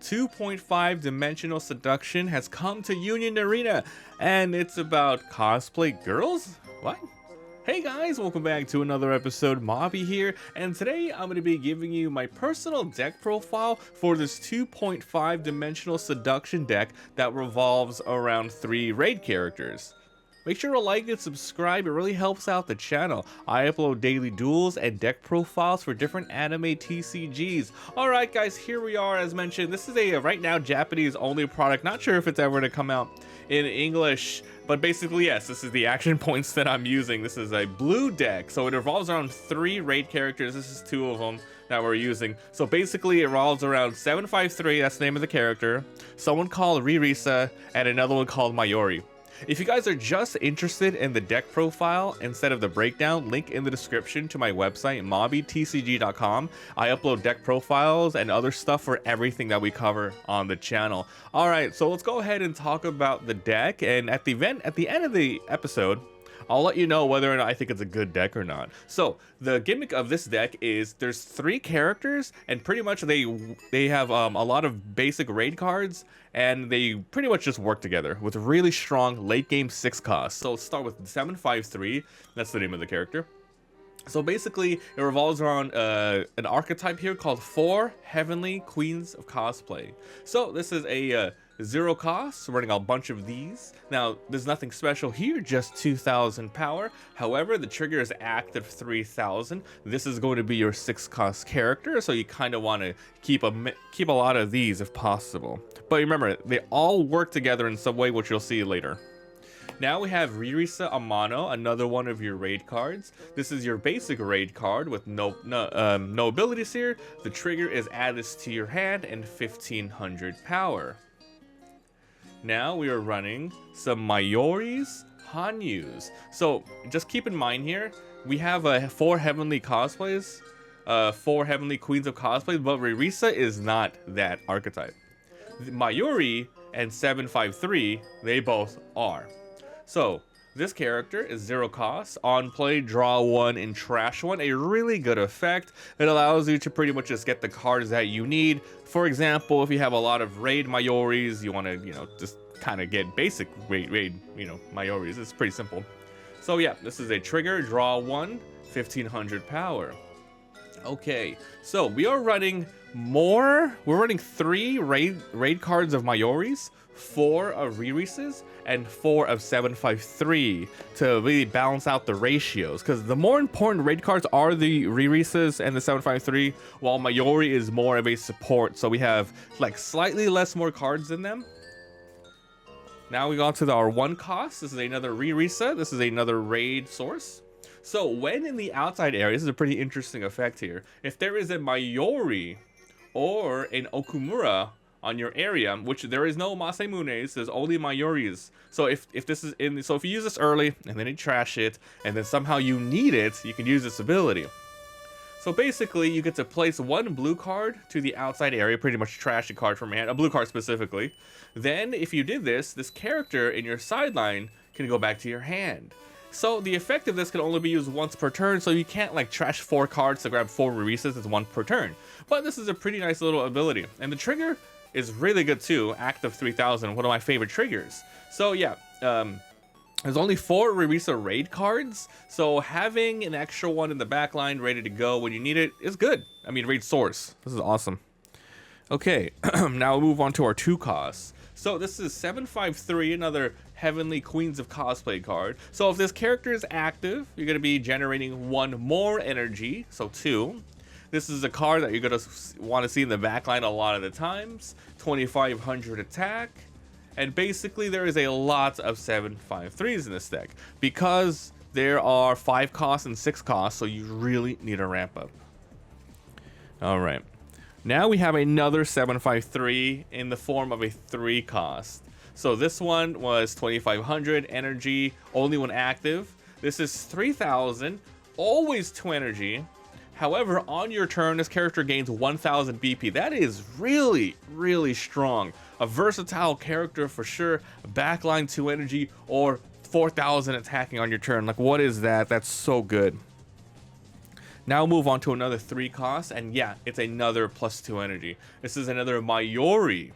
2.5 Dimensional Seduction has come to Union Arena, and it's about cosplay girls? What? Hey guys, welcome back to another episode. Mobby here, and today I'm going to be giving you my personal deck profile for this 2.5 Dimensional Seduction deck that revolves around 3 raid characters. Make sure to like and subscribe, it really helps out the channel. I upload daily duels and deck profiles for different anime TCGs. Alright guys, here we are. As mentioned, this is a right now Japanese only product. Not sure if it's ever to come out in English, but basically yes, this is the action points that I'm using. This is a blue deck, so it revolves around 3 raid characters. This is 2 of them that we're using. So basically it revolves around 753, that's the name of the character, someone called Ririsa, and another one called Mayuri. If you guys are just interested in the deck profile instead of the breakdown, link in the description to my website, mobbytcg.com. I upload deck profiles and other stuff for everything that we cover on the channel. Alright, so let's go ahead and talk about the deck, and at the end of the episode, I'll let you know whether or not I think it's a good deck or not. So the gimmick of this deck is there's 3 characters, and pretty much they have a lot of basic raid cards, and they pretty much just work together with really strong late game 6 costs. So let's start with 753. That's the name of the character. So basically, it revolves around an archetype here called 4 Heavenly Queens of Cosplay. So this is a 0 cost, running a bunch of these. Now, there's nothing special here, just 2,000 power. However, the trigger is active 3,000. This is going to be your 6 cost character, so you kind of want to keep a lot of these if possible. But remember, they all work together in some way, which you'll see later. Now we have Ririsa Amano, another one of your raid cards. This is your basic raid card with no abilities here. The trigger is add this to your hand and 1,500 power. Now we are running some Mayuri's Hanyus. So just keep in mind here, we have 4 heavenly cosplays, 4 heavenly queens of cosplays, but Ririsa is not that archetype. Mayuri and 753, they both are. So this character is 0 cost, on play, draw 1 and trash 1, a really good effect. It allows you to pretty much just get the cards that you need. For example, if you have a lot of raid Mayoris, you want to, just kind of get basic raid, Mayoris. It's pretty simple. So yeah, this is a trigger, draw 1, 1,500 power. Okay, so we are running we're running 3 raid cards of Mayoris, 4 of Ririsas, and 4 of 753 to really balance out the ratios, because the more important raid cards are the Ririsas and the 753, while Mayuri is more of a support, so we have like slightly more cards than them. Now we go on to our 1 cost. This is another Ririsa. This is another raid source. So when in the outside area, this is a pretty interesting effect here. If there is a Mayuri or an Okumura on your area, which there is no Masemunes, there's only Mayuris. So if this is so if you use this early and then you trash it, and then somehow you need it, you can use this ability. So basically, you get to place 1 blue card to the outside area, pretty much trash a card from your hand, a blue card specifically. Then, if you did this character in your sideline can go back to your hand. So the effect of this can only be used once per turn, so you can't like trash 4 cards to grab 4 Ririsas as 1 per turn. But this is a pretty nice little ability, and the trigger is really good too. Active 3,000, one of my favorite triggers. So yeah, there's only 4 Ririsa raid cards, so having an extra one in the back line ready to go when you need it is good. I mean, raid source. This is awesome. Okay, now we'll move on to our 2 costs. So this is 753, another Heavenly Queens of Cosplay card. So if this character is active, you're going to be generating 1 more energy, so 2. This is a card that you're going to want to see in the backline a lot of the times. 2,500 attack. And basically there is a lot of 753s in this deck, because there are 5 costs and 6 costs, so you really need a ramp up. Alright. Now we have another 753 in the form of a 3 cost. So this one was 2,500 energy, only when active. This is 3,000, always 2 energy. However, on your turn, this character gains 1,000 BP. That is really, really strong. A versatile character for sure. Backline 2 energy or 4,000 attacking on your turn. Like, what is that? That's so good. Now move on to another 3 cost, and yeah, it's another +2 energy. This is another Mayuri.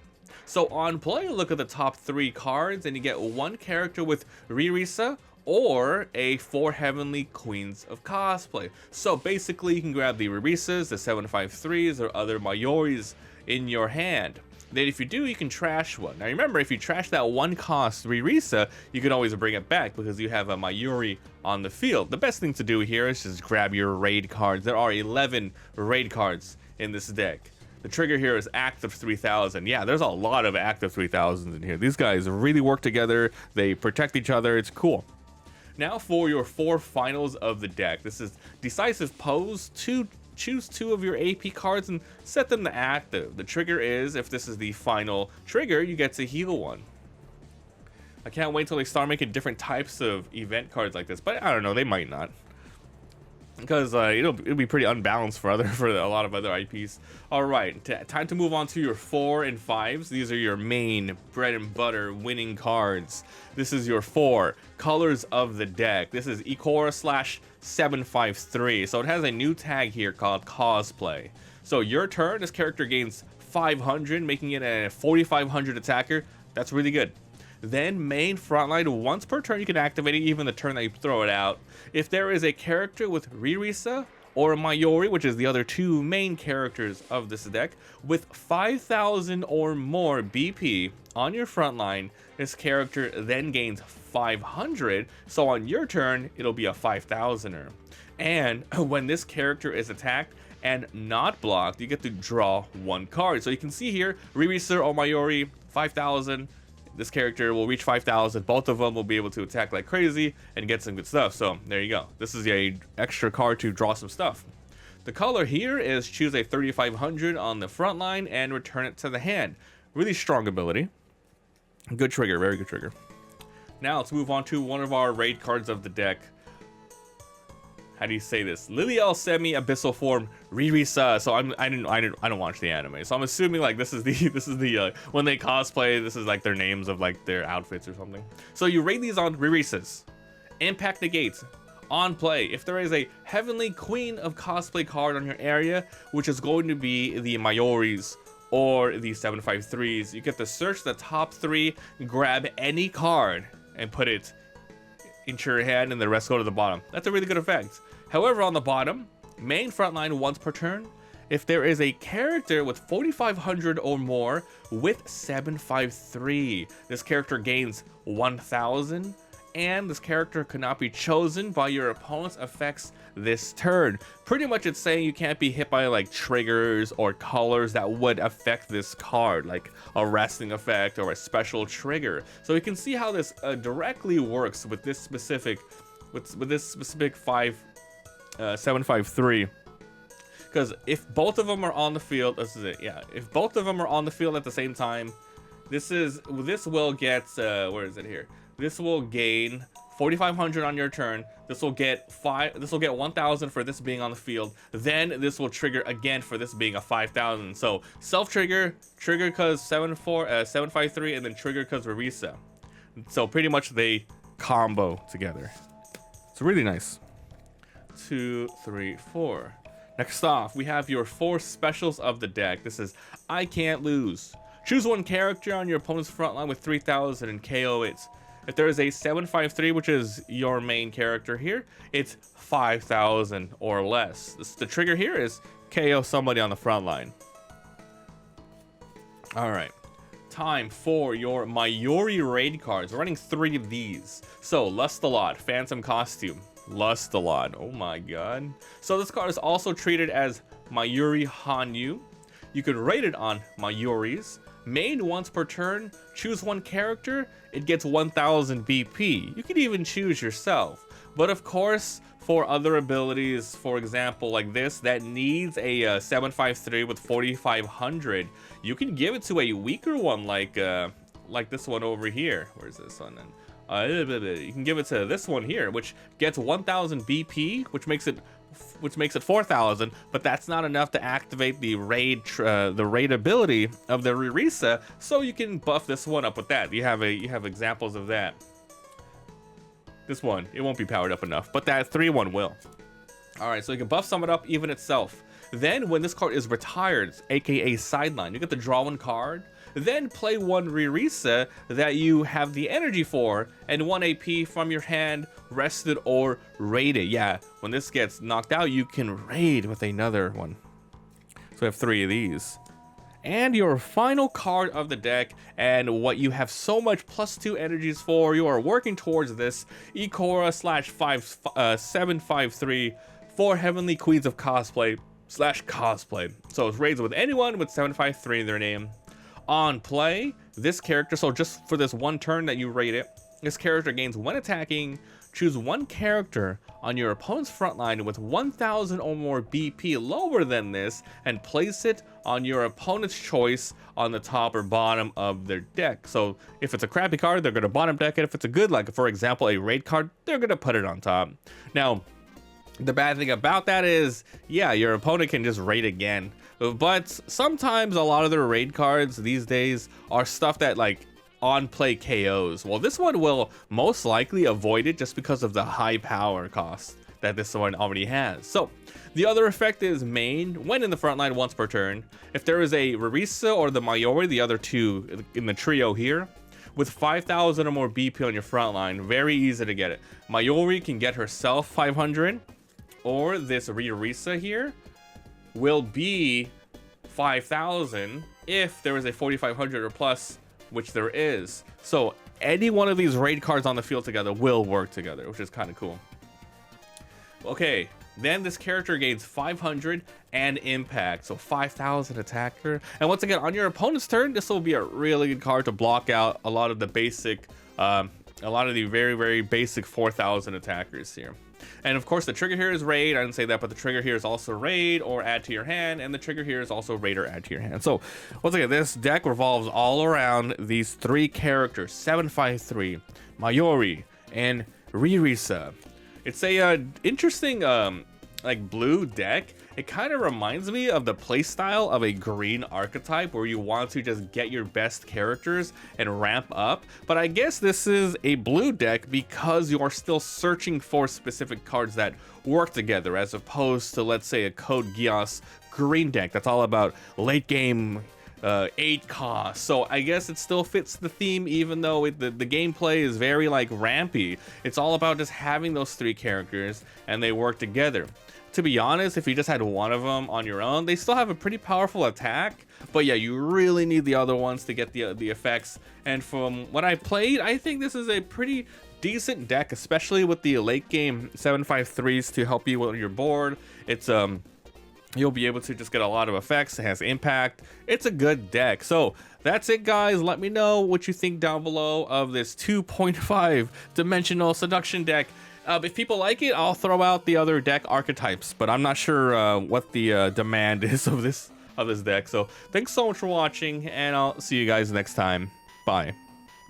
So on play, look at the top 3 cards, and you get 1 character with Ririsa, or a 4 Heavenly Queens of Cosplay. So basically, you can grab the Ririsas, the 753s, or other Mayuris in your hand. Then if you do, you can trash one. Now remember, if you trash that 1 cost Ririsa, you can always bring it back because you have a Mayuri on the field. The best thing to do here is just grab your raid cards. There are 11 raid cards in this deck. The trigger here is active 3000. Yeah, there's a lot of active 3000s in here. These guys really work together. They protect each other. It's cool. Now for your 4 finals of the deck. This is Decisive Pose. Choose 2 of your AP cards and set them to active. The trigger is, if this is the final trigger, you get to heal 1. I can't wait till they start making different types of event cards like this, but I don't know, they might not. Because it'll be pretty unbalanced for a lot of other IPs. All right, time to move on to your 4 and 5s. These are your main bread and butter winning cards. This is your 4 colors of the deck. This is Ikora/753. So it has a new tag here called Cosplay. So your turn, this character gains 500, making it a 4500 attacker. That's really good. Then main frontline, once per turn you can activate it, even the turn that you throw it out. If there is a character with Ririsa or Mayuri, which is the other 2 main characters of this deck, with 5000 or more BP on your frontline, this character then gains 500, so on your turn it'll be a 5000er. And when this character is attacked and not blocked, you get to draw 1 card. So you can see here, Ririsa or Mayuri, 5000. This character will reach 5,000. Both of them will be able to attack like crazy and get some good stuff. So there you go. This is a extra card to draw some stuff. The color here is choose a 3500 on the front line and return it to the hand. Really strong ability. Good trigger, very good trigger. Now let's move on to one of our raid cards of the deck. How do you say this? Liliel Semi Abyssal Form Ririsa. So I don't watch the anime, so I'm assuming like this is the when they cosplay, this is like their names of like their outfits or something. So you raid these on Ririsas. Impact negates. On play, if there is a Heavenly Queen of Cosplay card on your area, which is going to be the Mayuris or the 753s, you get to search the top 3, grab any card, and put it into your hand, and the rest go to the bottom. That's a really good effect. However, on the bottom, main frontline once per turn, if there is a character with 4500 or more with 753, this character gains 1000, and this character cannot be chosen by your opponent's effects this turn. Pretty much it's saying you can't be hit by like triggers or colors that would affect this card, like a resting effect or a special trigger. So you can see how this directly works with this specific 753. Because if both of them are on the field, this is it, yeah. If both of them are on the field at the same time, this will get where is it here? This will gain 4500 on your turn. This will get 1000 for this being on the field. Then this will trigger again for this being a 5000. So self trigger cause 753, and then trigger cause Ririsa. So pretty much they combo together. It's really nice. 2, 3, 4. Next off, we have your 4 specials of the deck. This is I Can't Lose. Choose 1 character on your opponent's front line with 3000 and KO it. If there is a 753, which is your main character here, it's 5000 or less. The trigger here is KO somebody on the front line. All right, time for your Mayuri raid cards. We're running 3 of these. So Lust a Lot, Phantom Costume. Lust a Lot, oh my god. So this card is also treated as Mayuri Hanyu. You can rate it on Mayuris. Main once per turn, choose 1 character, it gets 1000 BP. You can even choose yourself. But of course, for other abilities, for example, like this, that needs a 753 with 4500, you can give it to a weaker one like this one over here. Where's this one then? You can give it to this one here, which gets 1000 BP, which makes it 4000, but that's not enough to activate the raid ability of the Ririsa, so you can buff this one up with that. You have examples of that. This one, it won't be powered up enough, but that 3-1 will. Alright, so you can buff Summon Up even itself. Then when this card is retired, aka sideline, you get to draw one card, then play one Ririsa that you have the energy for, and 1 AP from your hand, rested or raided. Yeah, when this gets knocked out, you can raid with another one. So we have 3 of these. And your final card of the deck, and what you have so much +2 energies for, you are working towards this Ikora / 753 for Heavenly Queens of Cosplay / Cosplay. So it raids with anyone with 753 in their name. On play, this character, so just for this one turn that you raid it, this character gains when attacking, choose one character on your opponent's front line with 1000 or more BP lower than this, and place it on your opponent's choice on the top or bottom of their deck. So if it's a crappy card, they're going to bottom deck it. If it's a good, like for example, a raid card, they're going to put it on top. Now, the bad thing about that is, yeah, your opponent can just raid again. But sometimes a lot of their raid cards these days are stuff that like on play KOs. Well, this one will most likely avoid it just because of the high power cost that this one already has. So the other effect is main when in the front line once per turn. If there is a Ririsa or the Mayuri, the other two in the trio here, with 5,000 or more BP on your front line, very easy to get it. Mayuri can get herself 500, or this Ririsa here will be 5,000 if there is a 4,500 or plus, which there is. So any one of these raid cards on the field together will work together, which is kind of cool. Okay, then this character gains 500 and impact, so 5,000 attacker. And once again, on your opponent's turn, this will be a really good card to block out a lot of the basic, a lot of the very, very basic 4,000 attackers here. And of course, the trigger here is raid. I didn't say that, but the trigger here is also raid or add to your hand, and the trigger here is also raid or add to your hand. So once again, this deck revolves all around these 3 characters: 753, Mayuri, and Ririsa. It's a interesting like blue deck. It kind of reminds me of the playstyle of a green archetype, where you want to just get your best characters and ramp up. But I guess this is a blue deck because you are still searching for specific cards that work together, as opposed to, let's say, a Code Geass green deck that's all about late game 8 cost. So I guess it still fits the theme, even though the gameplay is very like rampy. It's all about just having those 3 characters and they work together. To be honest, if you just had one of them on your own, they still have a pretty powerful attack, but yeah, you really need the other ones to get the effects. And from what I played, I think this is a pretty decent deck, especially with the late game 753s to help you with your board. It's you'll be able to just get a lot of effects. It has impact. It's a good deck. So that's it, guys. Let me know what you think down below of this 2.5 Dimensional Seduction deck. If people like it, I'll throw out the other deck archetypes, but I'm not sure what the demand is of this deck. So thanks so much for watching, and I'll see you guys next time. Bye.